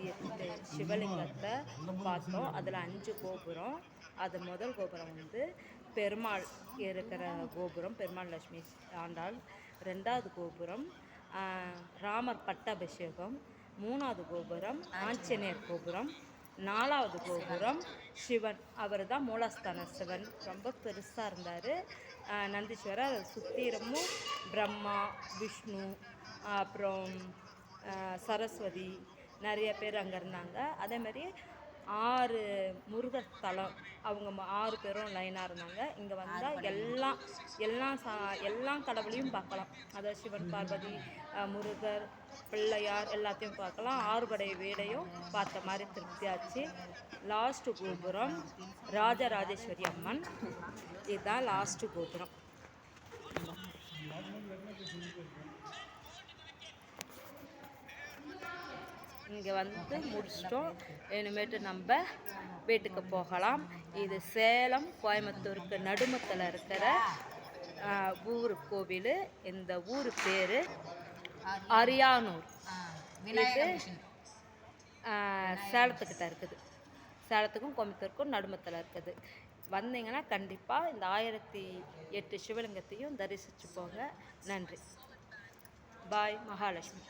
1008 சிவலிங்கத்தை பார்த்தோம். அதில் 5 கோபுரம். அது முதல் கோபுரம் வந்து பெருமாள் இருக்கிற கோபுரம், பெருமாள் லட்சுமி ஆண்டாள். 2வது கோபுரம் ராமர் பட்டாபிஷேகம். 3வது கோபுரம் ஆஞ்சநேயர் கோபுரம். 4வது கோபுரம் சிவன், அவர் தான் மூலஸ்தான சிவன், ரொம்ப பெருசாக இருந்தார். நந்தீஸ்வரர் அதை சுத்திரமும் பிரம்மா, விஷ்ணு, அப்புறம் சரஸ்வதி நிறைய பேர் அங்கே இருந்தாங்க. அதேமாதிரி 6 முருகர் ஸ்தலம், அவங்க 6 பேரும் லைனாக இருந்தாங்க. இங்கே வந்தால் எல்லா கடவுளையும் பார்க்கலாம். அதாவது சிவன், பார்வதி, முருகர், பிள்ளையார் எல்லாத்தையும் பார்க்கலாம். 6 படை வீடையும் பார்த்த மாதிரி திருப்தியாச்சு. லாஸ்ட்டு கோபுரம் ராஜராஜேஸ்வரி அம்மன், இதுதான் லாஸ்ட்டு கோபுரம். இங்கே வந்து முடிச்சிட்டோம். இனிமேட்டு நம்ம வீட்டுக்கு போகலாம். இது சேலம் கோயம்புத்தூருக்கு நடுமத்தில் இருக்கிற ஊர் கோவில். இந்த ஊர் பேர் அரியானூர். இது சேலத்துக்கிட்ட இருக்குது. சேலத்துக்கும் கோயம்புத்தூருக்கும் நடுமத்தில் இருக்குது. வந்தீங்கன்னா கண்டிப்பாக இந்த 1008 சிவலிங்கத்தையும் தரிசித்து போங்க. நன்றி. பாய். மகாலட்சுமி.